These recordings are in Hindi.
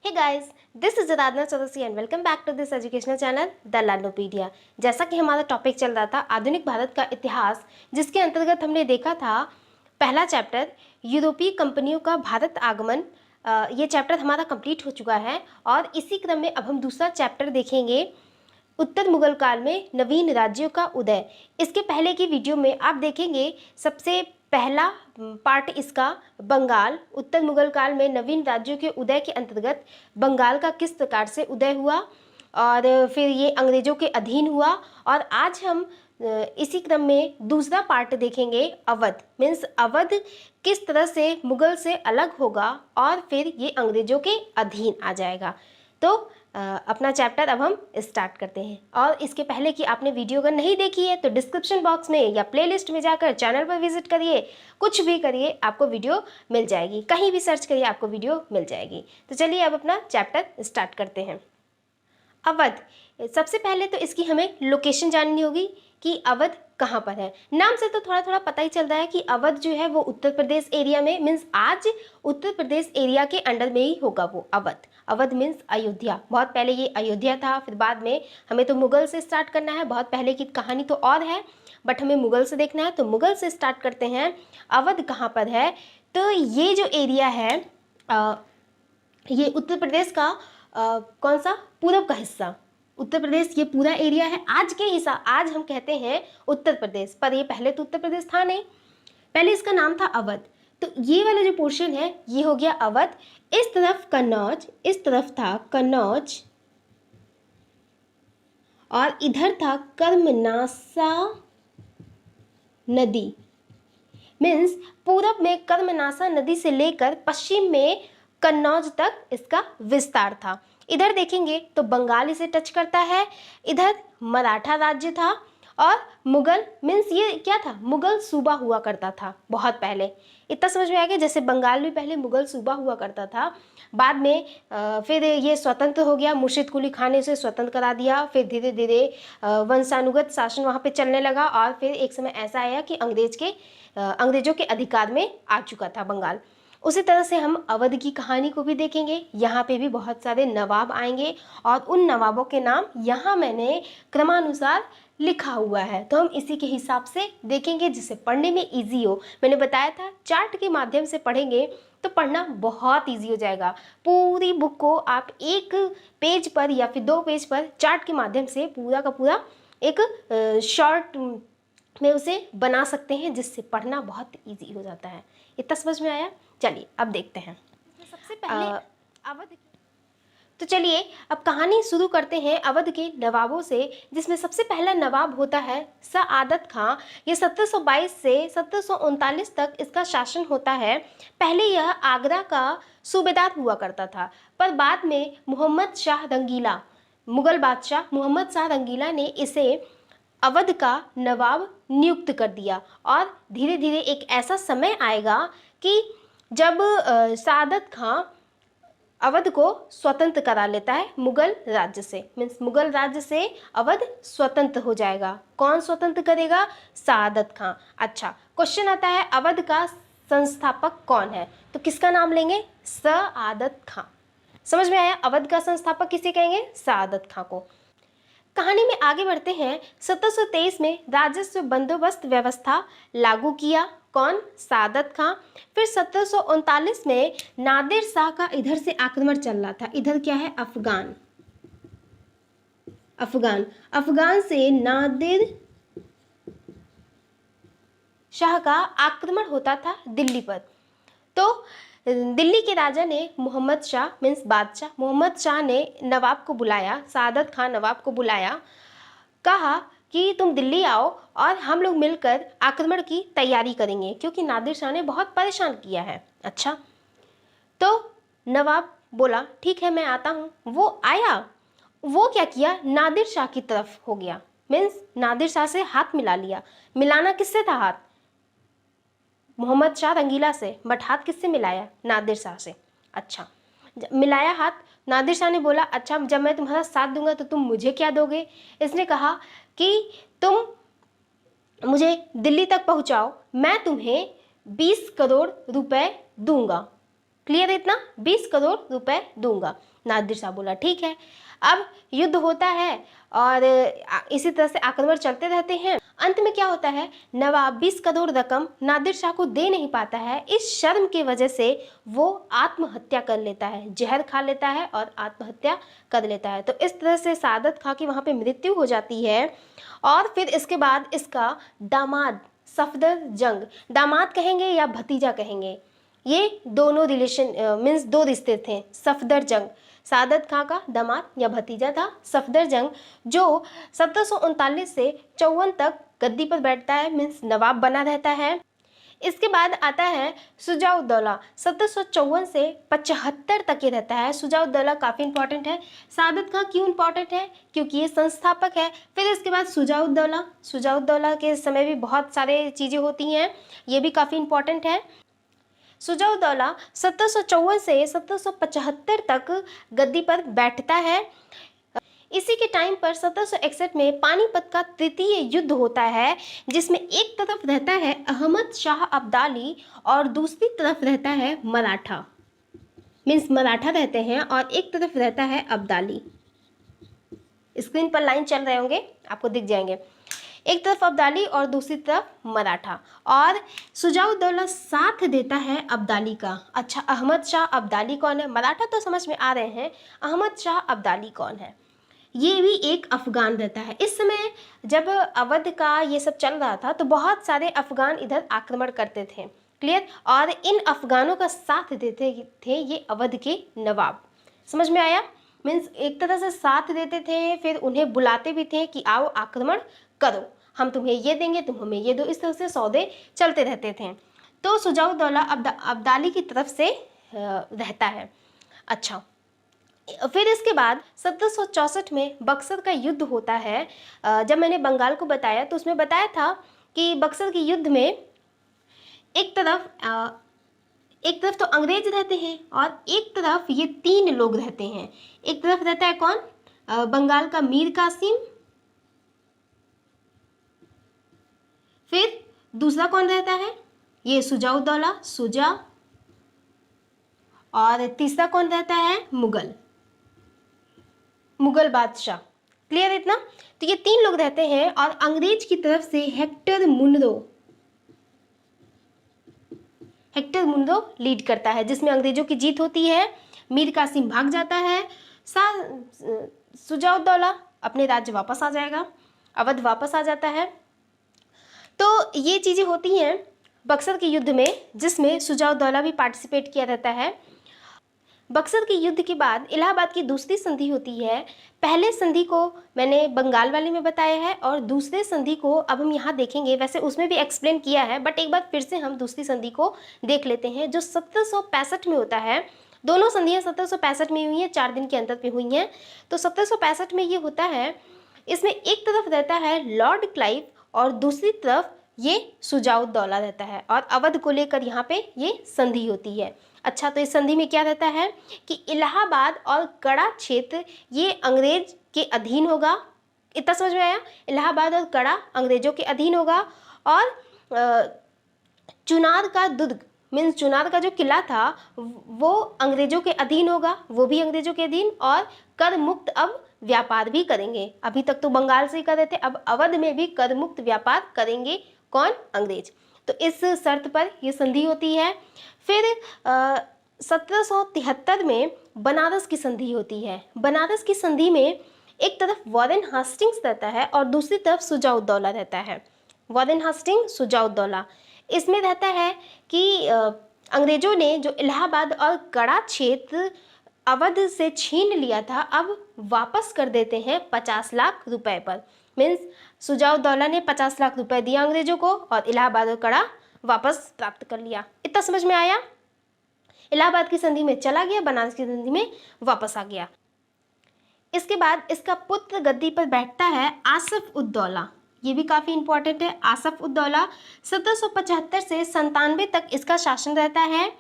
Hey guys, this is Aradhana Chaurasia and welcome back to this educational channel the Learnopedia. जैसा कि हमारा टॉपिक चल रहा था आधुनिक भारत का इतिहास, जिसके अंतर्गत हमने देखा था पहला चैप्टर यूरोपीय कंपनियों का भारत आगमन। ये चैप्टर हमारा कंप्लीट हो चुका है और इसी क्रम में अब हम दूसरा चैप्टर देखेंगे, उत्तर मुगल काल में नवीन राज्यों का उदय। इसके पहले की वीडियो में आप देखेंगे सबसे पहला पार्ट इसका बंगाल, उत्तर मुगल काल में नवीन राज्यों के उदय के अंतर्गत बंगाल का किस प्रकार से उदय हुआ और फिर ये अंग्रेजों के अधीन हुआ। और आज हम इसी क्रम में दूसरा पार्ट देखेंगे अवध, मीन्स अवध किस तरह से मुगल से अलग होगा और फिर ये अंग्रेजों के अधीन आ जाएगा। तो अपना चैप्टर अब हम स्टार्ट करते हैं। और इसके पहले कि आपने वीडियो अगर नहीं देखी है तो डिस्क्रिप्शन बॉक्स में या प्लेलिस्ट में जाकर चैनल पर विजिट करिए, कुछ भी करिए आपको वीडियो मिल जाएगी, कहीं भी सर्च करिए आपको वीडियो मिल जाएगी। तो चलिए अब अपना चैप्टर स्टार्ट करते हैं। अवध, सबसे पहले तो इसकी हमें लोकेशन जाननी होगी कि अवध कहाँ पर है। नाम से तो थोड़ा थोड़ा पता ही चल रहा है कि अवध जो है वो उत्तर प्रदेश एरिया में, मीन्स आज उत्तर प्रदेश एरिया के अंडर में ही होगा वो अवध। अवध मीन्स अयोध्या। बहुत पहले ये अयोध्या था, फिर बाद में हमें तो मुगल से स्टार्ट करना है, बहुत पहले की कहानी तो और है बट हमें मुगल से देखना है, तो मुगल से स्टार्ट करते हैं। अवध कहाँ पर है? तो ये जो एरिया है ये उत्तर प्रदेश का कौन सा पूरब का हिस्सा, उत्तर प्रदेश ये पूरा एरिया है। आज के हिसाब आज हम कहते हैं उत्तर प्रदेश, पर ये पहले तो उत्तर प्रदेश था नहीं, पहले इसका नाम था अवध। तो ये वाला जो पोर्शन है ये हो गया अवध। इस तरफ कन्नौज, इस तरफ था कन्नौज और इधर था कर्मनासा नदी, मीन्स पूरब में कर्मनासा नदी से लेकर पश्चिम में कन्नौज तक इसका विस्तार था। इधर देखेंगे तो बंगाल इसे टच करता है, इधर मराठा राज्य था और मुगल, मीन्स ये क्या था, मुगल सूबा हुआ करता था बहुत पहले। इतना समझ में आ गया, जैसे बंगाल भी पहले मुगल सूबा हुआ करता था, बाद में फिर ये स्वतंत्र हो गया, मुर्शिद कुली खान ने इसे स्वतंत्र करा दिया, फिर धीरे धीरे वंशानुगत शासन वहाँ पे चलने लगा और फिर एक समय ऐसा आया कि अंग्रेजों के अधिकार में आ चुका था बंगाल। उसी तरह से हम अवध की कहानी को भी देखेंगे। यहाँ पे भी बहुत सारे नवाब आएंगे और उन नवाबों के नाम यहाँ मैंने क्रमानुसार लिखा हुआ है, तो हम इसी के हिसाब से देखेंगे जिससे पढ़ने में इजी हो। मैंने बताया था चार्ट के माध्यम से पढ़ेंगे तो पढ़ना बहुत इजी हो जाएगा। पूरी बुक को आप एक पेज पर या फिर 2 पेज पर चार्ट के माध्यम से पूरा का पूरा एक शॉर्ट में उसे बना सकते हैं, जिससे पढ़ना बहुत इजी हो जाता है। इतना समझ में आया? चलिए अब देखते हैं सबसे पहले अवध। तो चलिए अब कहानी शुरू करते हैं अवध के नवाबों से, जिसमें सबसे पहला नवाब होता है सआदत खां। ये 1722 से 1739 तक इसका शासन होता है। पहले यह आगरा का सूबेदार हुआ करता था, पर बाद में मोहम्मद शाह रंगीला, मुगल बादशाह मोहम्मद शाह रंगीला ने इसे अवध का नवाब नियुक्त कर दिया। और धीरे धीरे एक ऐसा समय आएगा कि जब सआदत खां अवध को स्वतंत्र करा लेता है मुगल राज्य से, मीन्स मुगल राज्य से अवध स्वतंत्र हो जाएगा। कौन स्वतंत्र करेगा? सआदत खां। अच्छा, क्वेश्चन आता है अवध का संस्थापक कौन है? तो किसका नाम लेंगे? सआदत खां। समझ में आया? अवध का संस्थापक किसे कहेंगे? सआदत खां को। कहानी में आगे बढ़ते हैं। 1723 में राजस्व बंदोबस्त व्यवस्था लागू किया। कौन? सआदत खां। फिर 1739 में नादिर शाह का इधर से आक्रमण चल रहा था। इधर क्या है? अफगान से नादिर शाह का आक्रमण होता था दिल्ली पर। तो दिल्ली के राजा ने मोहम्मद शाह, मीन्स बादशाह मोहम्मद शाह ने नवाब को बुलाया, सआदत खां नवाब को बुलाया, कहा कि तुम दिल्ली आओ और हम लोग मिलकर आक्रमण की तैयारी करेंगे, क्योंकि नादिर शाह ने बहुत परेशान किया है। अच्छा, तो नवाब बोला ठीक है मैं आता हूँ। वो आया, वो क्या किया? नादिर शाह की तरफ हो गया, मीन्स नादिर शाह से हाथ मिला लिया। मिलाना किससे था हाथ? मोहम्मद शाह रंगीला से, बट हाथ किससे मिलाया? नादिर शाह से। अच्छा, मिलाया हाथ। नादिर शाह ने बोला अच्छा जब मैं तुम्हारा साथ दूंगा तो तुम मुझे क्या दोगे? इसने कहा कि तुम मुझे दिल्ली तक पहुंचाओ, मैं तुम्हें 20 करोड़ रुपए दूंगा। क्लियर है इतना? 20 करोड़ रुपए दूंगा। नादिर शाह बोला ठीक है। अब युद्ध होता है और इसी तरह से आक्रमण चलते रहते हैं। अंत में क्या होता है, नवाब 20 करोड़ रकम नादिर शाह को दे नहीं पाता है। इस शर्म की वजह से वो आत्महत्या कर लेता है, जहर खा लेता है और आत्महत्या कर लेता है। तो इस तरह से सादत खां की वहाँ पे मृत्यु हो जाती है। और फिर इसके बाद इसका दामाद सफदर जंग, दामाद कहेंगे या भतीजा कहेंगे, ये दोनों रिलेशन मीन्स दो रिश्ते थे। सफदर जंग सादत खां का दामाद या भतीजा था। सफदर जंग जो 1739 से 54 तक गद्दी पर बैठता है, मीन्स नवाब बना रहता है। इसके बाद आता है शुजाउद्दौला, 1754 से 75 तक ये रहता है। शुजाउद्दौला काफ़ी इंपॉर्टेंट है। सादत खां क्यों इंपॉर्टेंट है? क्योंकि ये संस्थापक है। फिर इसके बाद शुजाउद्दौला, शुजाउद्दौला के समय भी बहुत सारे चीज़ें होती हैं, ये भी काफ़ी इंपॉर्टेंट है। शुजाउद्दौला 1754 से 1775 तक गद्दी पर बैठता है। इसी के टाइम पर 1761 में पानीपत का तृतीय युद्ध होता है, जिसमें एक तरफ रहता है अहमद शाह अब्दाली और दूसरी तरफ रहता है मराठा, मीन्स मराठा रहते हैं और एक तरफ रहता है अब्दाली। स्क्रीन पर लाइन चल रहे होंगे, आपको दिख जाएंगे। एक तरफ अब्दाली और दूसरी तरफ मराठा, और शुजाउद्दौला साथ देता है अब्दाली का। अच्छा, अहमद शाह अब्दाली कौन है? मराठा तो समझ में आ रहे हैं, अहमद शाह अब्दाली कौन है? ये भी एक अफगान रहता है। इस समय जब अवध का ये सब चल रहा था तो बहुत सारे अफगान इधर आक्रमण करते थे, क्लियर। और इन अफगानों का साथ देते थे ये अवध के नवाब। समझ में आया? मीन्स एक तरह से साथ देते थे, फिर उन्हें बुलाते भी थे कि आओ आक्रमण करो, हम तुम्हें ये देंगे, तुम हमें ये दो। इस तरह से सौदे चलते रहते थे। तो शुजाउद्दौला अब्दाली की तरफ से रहता है। अच्छा, फिर इसके बाद 1764 में बक्सर का युद्ध होता है। जब मैंने बंगाल को बताया तो उसमें बताया था कि बक्सर के युद्ध में एक तरफ तो अंग्रेज रहते हैं और एक तरफ ये 3 लोग रहते हैं। एक तरफ रहता है कौन? बंगाल का मीर कासिम। फिर दूसरा कौन रहता है? ये शुजाउद्दौला, शुजा। और तीसरा कौन रहता है? मुगल बादशाह। क्लियर है इतना? तो ये 3 लोग रहते हैं और अंग्रेज की तरफ से हेक्टर मुनरो लीड करता है, जिसमें अंग्रेजों की जीत होती है। मीर कासिम भाग जाता है, शुजाउद्दौला अपने राज्य वापस आ जाएगा, अवध वापस आ जाता है। तो ये चीज़ें होती हैं बक्सर के युद्ध में, जिसमें शुजाउद्दौला भी पार्टिसिपेट किया रहता है। बक्सर के युद्ध के बाद इलाहाबाद की दूसरी संधि होती है। पहले संधि को मैंने बंगाल वाले में बताया है और दूसरे संधि को अब हम यहाँ देखेंगे। वैसे उसमें भी एक्सप्लेन किया है, बट एक बार फिर से हम दूसरी संधि को देख लेते हैं, जो 1765 में होता है। दोनों संधियाँ 1765 में हुई हैं, 4 दिन के अंतर पे हुई हैं। तो 1765 में ये होता है, इसमें एक तरफ रहता है लॉर्ड क्लाइव और दूसरी तरफ ये शुजाउद्दौला रहता है, और अवध को लेकर यहाँ पे ये संधि होती है। अच्छा, तो इस संधि में क्या रहता है कि इलाहाबाद और कड़ा क्षेत्र ये अंग्रेज के अधीन होगा। इतना समझ में आया? इलाहाबाद और कड़ा अंग्रेजों के अधीन होगा, और चुनार का दुर्ग मीन्स चुनार का जो किला था वो अंग्रेजों के अधीन होगा, वो भी अंग्रेजों के अधीन, और कर मुक्त अब व्यापार भी करेंगे। अभी तक तो बंगाल से ही कर रहे थे, अब अवध में भी कर मुक्त व्यापार करेंगे। कौन? अंग्रेज। तो इस शर्त पर यह संधि होती है। फिर 1773 में बनारस की संधि होती है। बनारस की संधि में एक तरफ वॉरेन हास्टिंग्स रहता है और दूसरी तरफ शुजाउद्दौला रहता है। Warren Hastings, Shujauddaula. इसमें रहता है कि अंग्रेजों ने जो इलाहाबाद और कड़ा क्षेत्र अवध से छीन लिया था, अब वापस कर देते हैं 50 लाख रुपए पर। मीन्स शुजाउद्दौला ने 50 लाख रुपए दिया अंग्रेजों को और इलाहाबाद और कड़ा वापस प्राप्त कर लिया। इतना समझ में आया? इलाहाबाद की संधि में चला गया, बनारस की संधि में वापस आ गया। इसके बाद इसका पुत्र गद्दी पर बैठता है आसफ उद्दौला। ये भी काफ़ी इंपॉर्टेंट है। आसफ उद्दौला 1775 से 97 तक इसका शासन रहता है।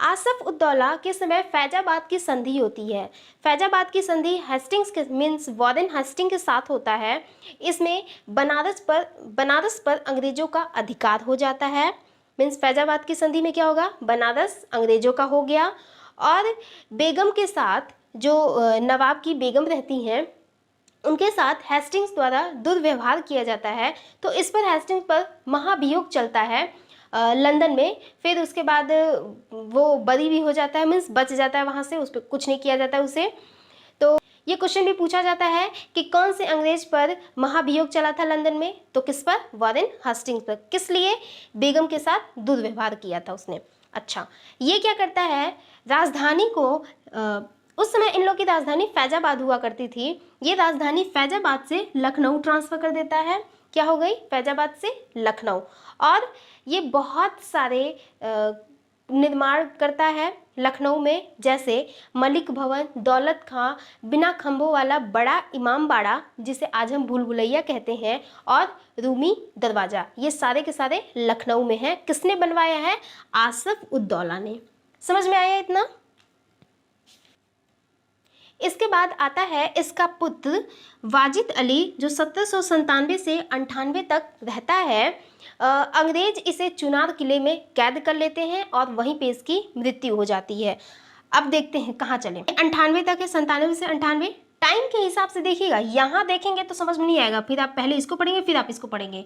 आसफ उद्दौला के समय फैजाबाद की संधि होती है। फैजाबाद की संधि हेस्टिंग्स के मीन्स वॉरेन हेस्टिंग के साथ होता है। इसमें बनारस पर अंग्रेजों का अधिकार हो जाता है। मीन्स फैजाबाद की संधि में क्या होगा, बनारस अंग्रेजों का हो गया। और बेगम के साथ जो नवाब की बेगम रहती हैं उनके साथ हेस्टिंग्स द्वारा दुर्व्यवहार किया जाता है, तो इस पर हेस्टिंग्स पर महाभियोग चलता है लंदन में। फिर उसके बाद वो बरी भी हो जाता है, मीन्स बच जाता है वहाँ से, उस पर कुछ नहीं किया जाता है उसे। तो ये क्वेश्चन भी पूछा जाता है कि कौन से अंग्रेज पर महाभियोग चला था लंदन में, तो किस पर, वॉरेन हेस्टिंग्स पर। किस लिए, बेगम के साथ दुर्व्यवहार किया था उसने। अच्छा, ये क्या करता है, राजधानी को उस समय इन लोग की राजधानी फैजाबाद हुआ करती थी, ये राजधानी फैजाबाद से लखनऊ ट्रांसफर कर देता है। क्या हो गई, फैजाबाद से लखनऊ। और ये बहुत सारे निर्माण करता है लखनऊ में, जैसे मलिक भवन, दौलत खां, बिना खंभों वाला बड़ा इमामबाड़ा जिसे आज हम भूल भुलैया कहते हैं, और रूमी दरवाज़ा, ये सारे के सारे लखनऊ में हैं। किसने बनवाया है, आसफ उद्दौला ने। समझ में आया इतना। इसके बाद आता है इसका पुत्र वाजिद अली, जो 1797 से 98 तक रहता है। अंग्रेज इसे चुनार किले में कैद कर लेते हैं और वहीं पे इसकी मृत्यु हो जाती है। अब देखते हैं कहाँ चले, 98 तक है, 97 से 98। टाइम के हिसाब से देखिएगा, यहाँ देखेंगे तो समझ में नहीं आएगा, फिर आप पहले इसको पढ़ेंगे फिर आप इसको पढ़ेंगे,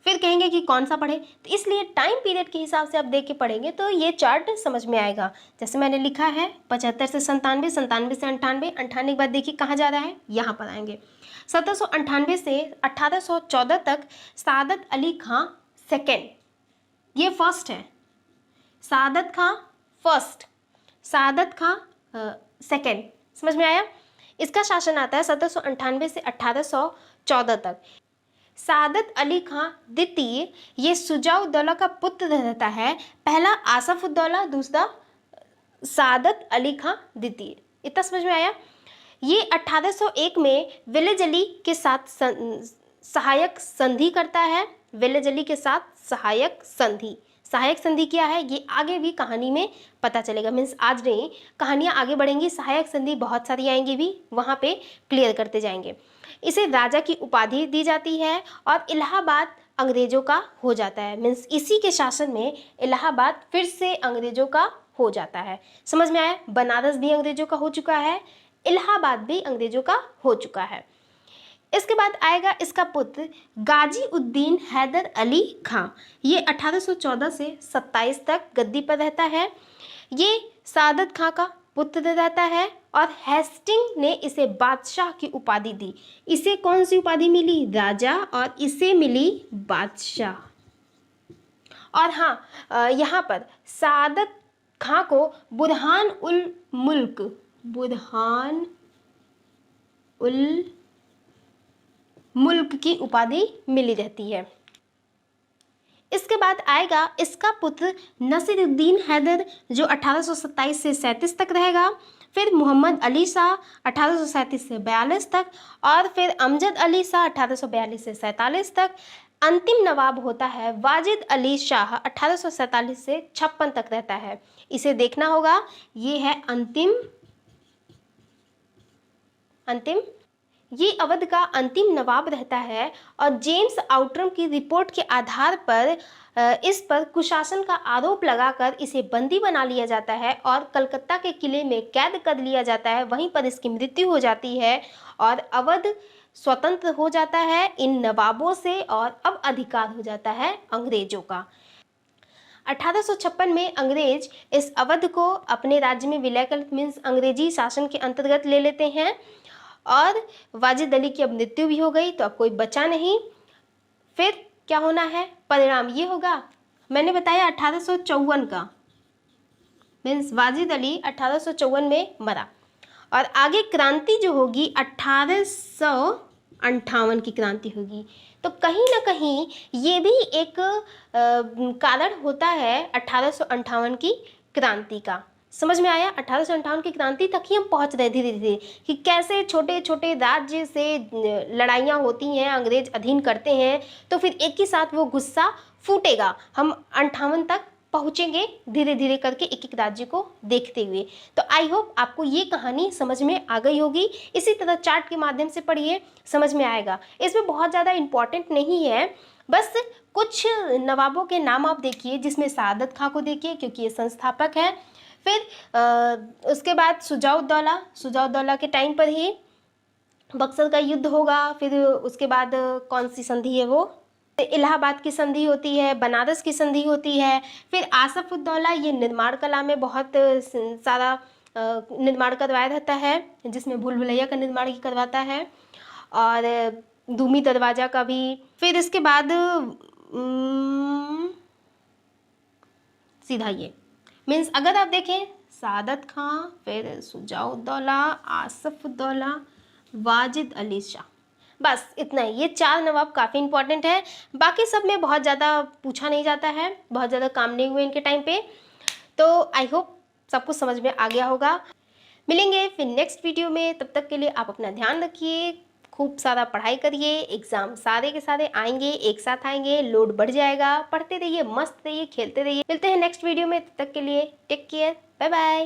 फिर कहेंगे कि कौन सा पढ़े, तो इसलिए टाइम पीरियड के हिसाब से आप देख के पढ़ेंगे तो ये चार्ट समझ में आएगा। जैसे मैंने लिखा है 75 से 97, 97 से 98, 98 के बाद देखिए कहाँ जा रहा है, यहाँ पर आएंगे। 1798 से 1814 तक सादत अली खां सेकेंड, ये फर्स्ट है, सादत खां फर्स्ट, सादत खां सेकेंड। समझ में आया। इसका शासन आता है 1798 से 1814 तक। सादत अली खां द्वितीय, ये शुजाउद्दौला का पुत्र रहता है, पहला आसफ उद्दौला, दूसरा सादत अली खां द्वितीय। इतना समझ में आया। ये 1801 में विलेज अली के साथ सहायक संधि करता है, विलेज अली के साथ सहायक संधि। सहायक संधि क्या है ये आगे भी कहानी में पता चलेगा, मीन्स आज नहीं, कहानियाँ आगे बढ़ेंगी, सहायक संधि बहुत सारी आएंगी भी, वहाँ पे क्लियर करते जाएंगे। इसे राजा की उपाधि दी जाती है और इलाहाबाद अंग्रेजों का हो जाता है, मीन्स इसी के शासन में इलाहाबाद फिर से अंग्रेजों का हो जाता है। समझ में आया। बनारस भी अंग्रेजों का हो चुका है, इलाहाबाद भी अंग्रेजों का हो चुका है। इसके बाद आएगा इसका पुत्र गाजी उद्दीन हैदर अली खां, ये 1814 से 27 तक गद्दी पर रहता है। ये सादत खां का पुत्र रहता है और हेस्टिंग ने इसे बादशाह की उपाधि दी। इसे कौन सी उपाधि मिली, राजा, और इसे मिली बादशाह। और हाँ, यहाँ पर सादत खां को बुरहान उल मुल्क, बुरहान उल मुल्क की उपाधि मिली रहती है। इसके बाद आएगा इसका पुत्र नसीरुद्दीन हैदर, जो 1827 से 37 तक रहेगा। फिर मोहम्मद अली शाह 1837 से 42 तक, और फिर अमजद अली शाह 1842 से 47 तक। अंतिम नवाब होता है वाजिद अली शाह, 1847 से 56 तक रहता है। इसे देखना होगा, ये है अंतिम ये अवध का अंतिम नवाब रहता है। और जेम्स आउटरम की रिपोर्ट के आधार पर इस पर कुशासन का आरोप लगाकर इसे बंदी बना लिया जाता है और कलकत्ता के किले में कैद कर लिया जाता है, वहीं पर इसकी मृत्यु हो जाती है और अवध स्वतंत्र हो जाता है इन नवाबों से और अब अधिकार हो जाता है अंग्रेजों का। 1856 में अंग्रेज इस अवध को अपने राज्य में विलय कर, मीन्स अंग्रेजी शासन के अंतर्गत ले लेते हैं और वाजिद अली की अब मृत्यु भी हो गई, तो अब कोई बचा नहीं। फिर क्या होना है, परिणाम ये होगा, मैंने बताया 1854 का, मीन्स वाजिद अली 1854 में मरा। और आगे क्रांति जो होगी 1858 की क्रांति होगी। तो कहीं ना कहीं ये भी एक कारण होता है 1858 की क्रांति का। समझ में आया। 1858 की क्रांति तक ही हम पहुंच रहे धीरे धीरे कि कैसे छोटे छोटे राज्य से लड़ाइयाँ होती हैं, अंग्रेज अधीन करते हैं, तो फिर एक ही साथ वो गुस्सा फूटेगा, हम 58 तक पहुंचेंगे धीरे धीरे करके एक एक राज्य को देखते हुए। तो आई होप आपको ये कहानी समझ में आ गई होगी। इसी तरह चार्ट के माध्यम से पढ़िए, समझ में आएगा। इसमें बहुत ज़्यादा इम्पॉर्टेंट नहीं है, बस कुछ नवाबों के नाम आप देखिए, जिसमें सआदत खां को देखिए क्योंकि ये संस्थापक है। फिर उसके बाद सुजाउद्दौला के टाइम पर ही बक्सर का युद्ध होगा। फिर उसके बाद कौन सी संधि है, वो इलाहाबाद की संधि होती है, बनारस की संधि होती है। फिर आसफउद्दौला ये निर्माण कला में बहुत सारा निर्माण करवाया रहता है, जिसमें भूल भुलैया का निर्माण ही करवाता है, और दूमी दरवाजा का भी। फिर इसके बाद सीधा ये मीन्स अगर आप देखें सआदत खां, फिर सुजाउद्दौला, आसफउद्दौला, वाजिद अली शाह, बस इतना ही। ये 4 नवाब काफ़ी इंपॉर्टेंट है। बाकी सब में बहुत ज़्यादा पूछा नहीं जाता है, बहुत ज़्यादा काम नहीं हुए इनके टाइम पे। तो आई होप सब कुछ समझ में आ गया होगा। मिलेंगे फिर नेक्स्ट वीडियो में, तब तक के लिए आप अपना ध्यान रखिए, खूब सारा पढ़ाई करिए। एग्जाम सारे के सारे आएंगे, एक साथ आएंगे, लोड बढ़ जाएगा। पढ़ते रहिए, मस्त रहिए, खेलते रहिए। मिलते हैं नेक्स्ट वीडियो में, तब तक के लिए टेक केयर, बाय बाय।